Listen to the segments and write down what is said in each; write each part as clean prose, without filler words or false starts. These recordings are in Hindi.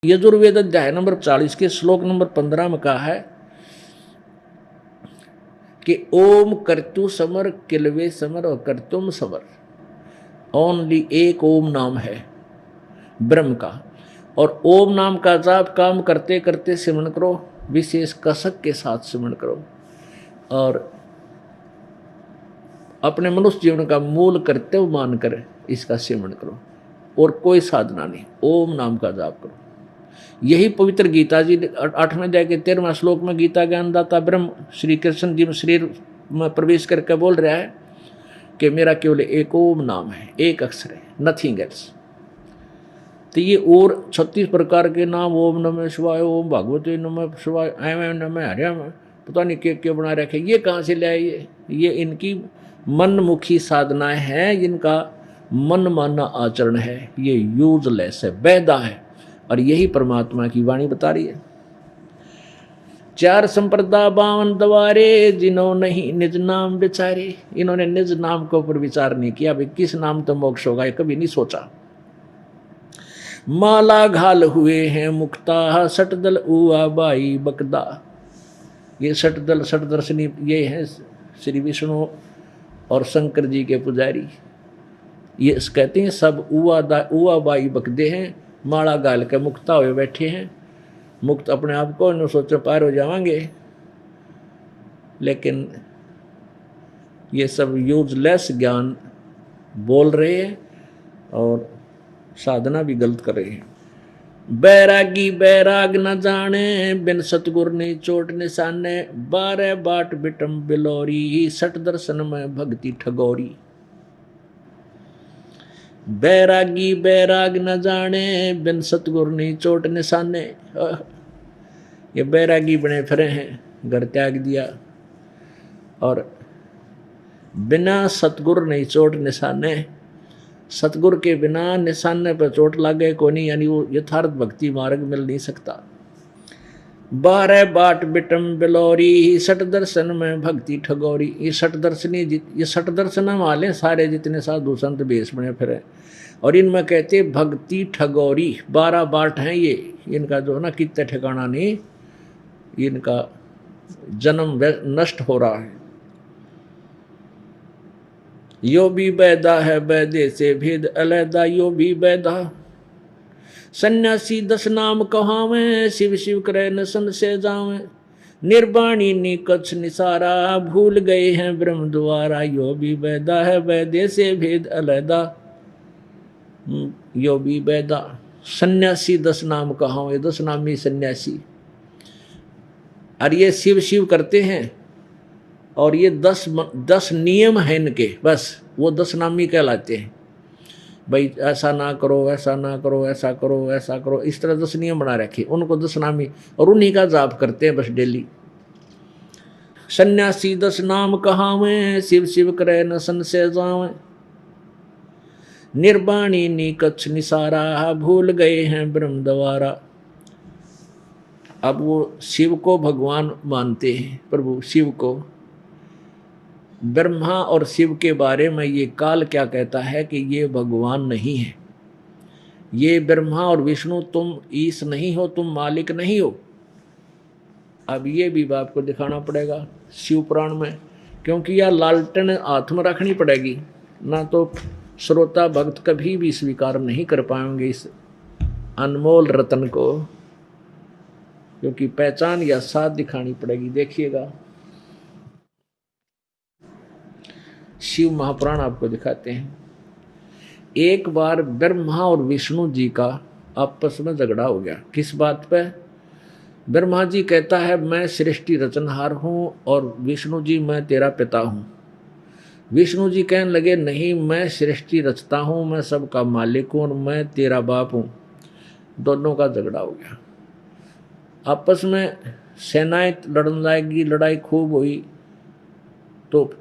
यजुर्वेद अध्याय नंबर 40 के श्लोक नंबर 15 में कहा है कि ओम कर्तु समर किलवे समर और कर्तुम समर। ओनली एक ओम नाम है ब्रह्म का, और ओम नाम का जाप काम करते करते सिमरण करो, विशेष कसक के साथ सिमरण करो, और अपने मनुष्य जीवन का मूल कर्तव्य मानकर इसका सिमरण करो, और कोई साधना नहीं, ओम नाम का जाप करो। यही पवित्र गीता जी 8वें अध्याय के 13वें श्लोक में गीता ज्ञानदाता ब्रह्म श्री कृष्ण जी में शरीर में प्रवेश करके बोल रहा है कि मेरा केवल एक ओम नाम है, एक अक्षर है, नथिंग एल्स। तो ये और 36 प्रकार के नाम, ओम नमः शिवाय, ओम भगवते नमः शिवाय, ऐं नमः हरियाम, पता नहीं क्या बना रखे, ये कहाँ से ले आए? ये इनकी मनमुखी साधनाएं हैं, जिनका मन माना आचरण है, ये यूजलेस है, बेदा है। और यही परमात्मा की वाणी बता रही है। 4 संप्रदा 52 द्वारे, जिन्हों नहीं निज नाम विचारे। इन्होंने निज नाम के ऊपर विचार नहीं किया, भाई किस नाम तो मोक्ष होगा, ये कभी नहीं सोचा। माला घाल हुए हैं मुक्ता, सटदल उआ बाई बकदा। ये सटदल सटदर्शनी ये है श्री विष्णु और शंकर जी के पुजारी। ये कहते हैं सब उआ बाई बकदे हैं, माला गाल के मुक्ता हुए बैठे हैं। मुक्त अपने आप को न सोचो पार हो जाएंगे, लेकिन ये सब यूजलेस ज्ञान बोल रहे हैं और साधना भी गलत कर रहे हैं। बैरागी बैराग न जाने, बिन सतगुर ने चोट निशाने। 12 बाट बिटम बिलोरी, सट दर्शन में भक्ति ठगोरी। बैरागी बैराग न जाने, बिन सतगुर ने चोट निशाने। ये बैरागी बने फिरे हैं, घर त्याग दिया, और बिना सतगुर ने चोट निशाने। सतगुर के बिना निशाने पर चोट लागे को नहीं, यानी वो यथार्थ भक्ति मार्ग मिल नहीं सकता। 12 बाट बिटम बिलोरी, सट दर्शन में भक्ति ठगोरी। ये सट दर्शन वाले सारे जितने साधु संत भेष बने फिरे, और इनमें कहते भक्ति ठगोरी। 12 बाट हैं ये, इनका जो ना कितने ठिकाना नहीं, इनका जन्म नष्ट हो रहा है। यो भी बैदा है बैदे से भेद अलैदा, यो भी बैदा। सन्यासी 10 नाम कहावें, शिव शिव करे न सन से जावें। निर्वाणी निकच्छ निसारा, भूल गए हैं ब्रह्म द्वारा। यो भी बैदा है बैदे से भेद अलैदा, यो भी बैदा। सन्यासी 10 नाम कहावें, 10 नामी सन्यासी। और ये शिव शिव करते हैं, और ये 10 नियम हैं इनके, बस वो 10 नामी कहलाते हैं। भाई ऐसा ना करो, ऐसा ना करो, ऐसा करो, ऐसा करो, इस तरह 10 नियम बना रखे, उनको 10 नामी, और उन्हीं का जाप करते हैं बस डेली। सन्यासी 10 नाम कहावें, शिव शिव करे न सन से जावें। निर्वाणी निकच्छ निसारा, भूल गए हैं ब्रह्म द्वारा। अब वो शिव को भगवान मानते हैं, प्रभु शिव को। ब्रह्मा और शिव के बारे में ये काल क्या कहता है कि ये भगवान नहीं है, ये ब्रह्मा और विष्णु तुम ईश नहीं हो, तुम मालिक नहीं हो। अब ये भी बाप को दिखाना पड़ेगा शिव पुराण में, क्योंकि यह लालटेन हाथ में रखनी पड़ेगी, ना तो श्रोता भक्त कभी भी स्वीकार नहीं कर पाएंगे इस अनमोल रत्न को, क्योंकि पहचान या साथ दिखानी पड़ेगी। देखिएगा शिव महापुराण आपको दिखाते हैं। एक बार ब्रह्मा और विष्णु जी का आपस में झगड़ा हो गया। किस बात पे? ब्रह्मा जी कहता है मैं सृष्टि रचनहार हूँ, और विष्णु जी मैं तेरा पिता हूँ। विष्णु जी कहने लगे नहीं, मैं सृष्टि रचता हूँ, मैं सबका मालिक हूँ, और मैं तेरा बाप हूँ। दोनों का झगड़ा हो गया, आपस में सेनाएं लड़ने लगी, लड़ाई खूब हुई। तो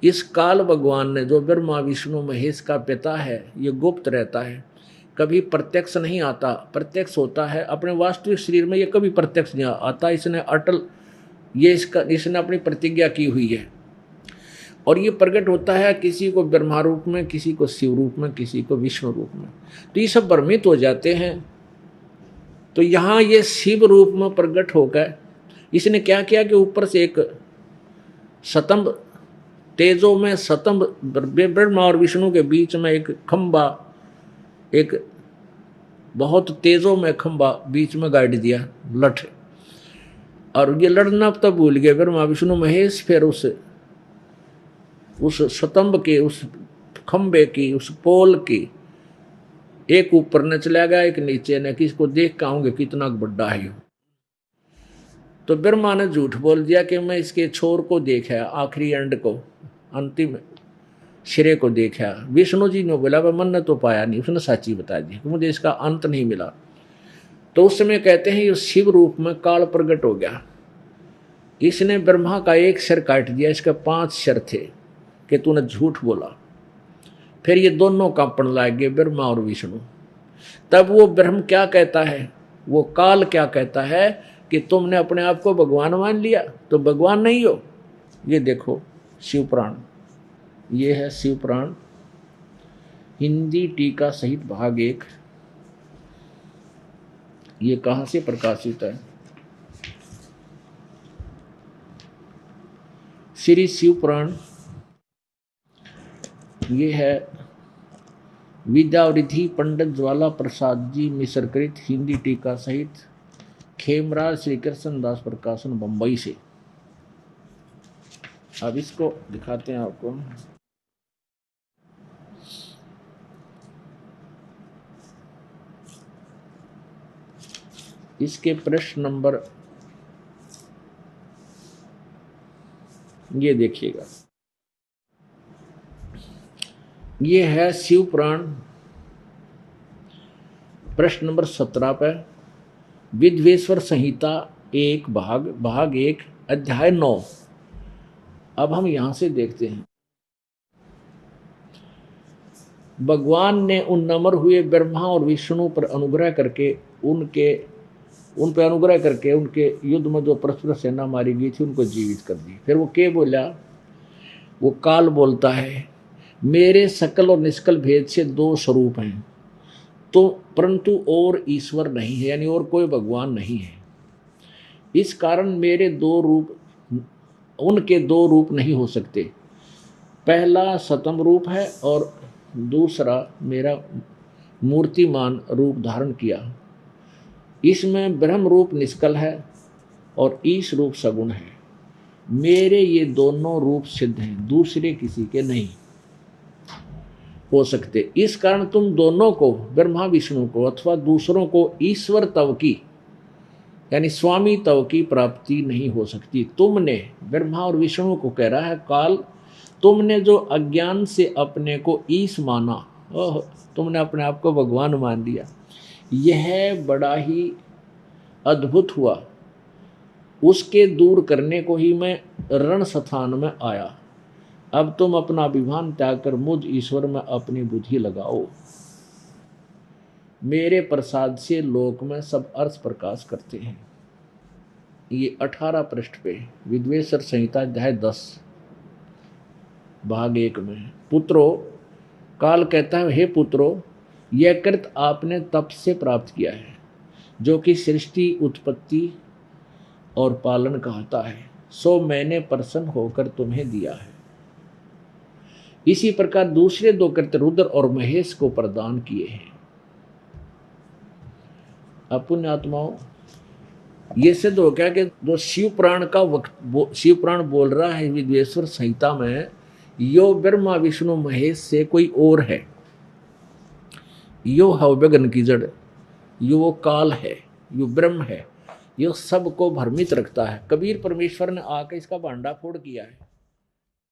इस काल भगवान ने, जो ब्रह्मा विष्णु महेश का पिता है, ये गुप्त रहता है, कभी प्रत्यक्ष नहीं आता, प्रत्यक्ष होता है अपने वास्तविक शरीर में, ये कभी प्रत्यक्ष नहीं आता। इसने अटल इसने अपनी प्रतिज्ञा की हुई है, और ये प्रकट होता है किसी को ब्रह्मा रूप में, किसी को शिव रूप में, किसी को विष्णु रूप में। तो ये सब भ्रमित हो जाते हैं तो यहाँ ये शिव रूप में प्रकट होकर इसने क्या किया कि ऊपर से एक स्तंभ, तेजो में स्तंभ, ब्रह्मा और विष्णु के बीच में एक खंबा, एक बहुत तेजों में खंबा बीच में गाड़ दिया लठ। और ये लड़ना तब भूल गए ब्रह्मा विष्णु महेश। फिर उस स्तंभ के, उस खंबे की, उस पोल की एक ऊपर न चला गया, एक नीचे न, किसको देख के आऊंगे कितना बड़ा है। तो ब्रह्मा ने झूठ बोल दिया कि मैं इसके छोर को देखा, आखिरी एंड को, अंतिम सिरे को देखा। विष्णु जी ने बोला मन ने तो पाया नहीं, उसने सच्ची बता दी कि मुझे इसका अंत नहीं मिला। तो उस समय कहते हैं ये शिव रूप में काल प्रकट हो गया। इसने ब्रह्मा का एक सिर काट दिया, इसके 5 सिर थे कि तूने झूठ बोला। फिर ये दोनों कांपने लग गए, ब्रह्मा और विष्णु। तब वो ब्रह्म क्या कहता है, वो काल क्या कहता है कि तुमने अपने आप को भगवान मान लिया तो भगवान नहीं हो। ये देखो शिव पुराण, ये है शिव पुराण हिंदी टीका सहित भाग 1। ये कहाँ से प्रकाशित है? श्री शिव पुराण। ये है विद्यावृद्धि पंडित ज्वाला प्रसाद जी मिश्रकृत हिंदी टीका सहित खेमराज श्री कृष्ण दास प्रकाशन बंबई से। अब इसको दिखाते हैं आपको। इसके प्रश्न नंबर ये देखिएगा। ये है शिव पुराण प्रश्न नंबर 17 पर विद्वेश्वर संहिता 1 भाग 1 अध्याय 9। अब हम यहां से देखते हैं, भगवान ने उन नम्र हुए ब्रह्मा और विष्णु पर अनुग्रह करके उन पर अनुग्रह करके उनके युद्ध में जो परस्पर सेना मारी गई थी उनको जीवित कर दी। फिर वो क्या बोला? वो काल बोलता है मेरे सकल और निष्कल भेद से 2 स्वरूप हैं, तो परंतु और ईश्वर नहीं है, यानी और कोई भगवान नहीं है। इस कारण मेरे 2 रूप, उनके 2 रूप नहीं हो सकते। पहला सतम रूप है और दूसरा मेरा मूर्तिमान रूप धारण किया। इसमें ब्रह्म रूप निष्कल है और ईश रूप सगुण है। मेरे ये दोनों रूप सिद्ध हैं, दूसरे किसी के नहीं हो सकते। इस कारण तुम दोनों को, ब्रह्मा विष्णु को अथवा दूसरों को ईश्वर तव की यानी स्वामी तव की प्राप्ति नहीं हो सकती। तुमने, ब्रह्मा और विष्णु को कह रहा है काल, तुमने जो अज्ञान से अपने को ईश माना, तुमने अपने आप को भगवान मान लिया, यह बड़ा ही अद्भुत हुआ। उसके दूर करने को ही मैं रण स्थान में आया। अब तुम अपना अभिमान त्याग कर मुझ ईश्वर में अपनी बुद्धि लगाओ। मेरे प्रसाद से लोक में सब अर्थ प्रकाश करते हैं। ये 18 पृष्ठ पे विद्वेश्वर संहिता अध्याय 10 भाग 1 में। पुत्रो, काल कहता है हे पुत्रो, यह कृत आपने तप से प्राप्त किया है, जो कि सृष्टि, उत्पत्ति और पालन कहता है, सो मैंने प्रसन्न होकर तुम्हें दिया है। इसी प्रकार दूसरे 2 कृत्य रुद्र और महेश को प्रदान किए हैं। अपुण्य आत्माओं, ये सिद्ध हो गया कि जो शिव पुराण बोल रहा है विद्वेश्वर संहिता में, यो ब्रह्मा विष्णु महेश से कोई और है। यो हवगन की जड़, यो वो काल है, यो ब्रह्म है, यो सबको भ्रमित रखता है। कबीर परमेश्वर ने आकर इसका भांडा फोड़ किया है।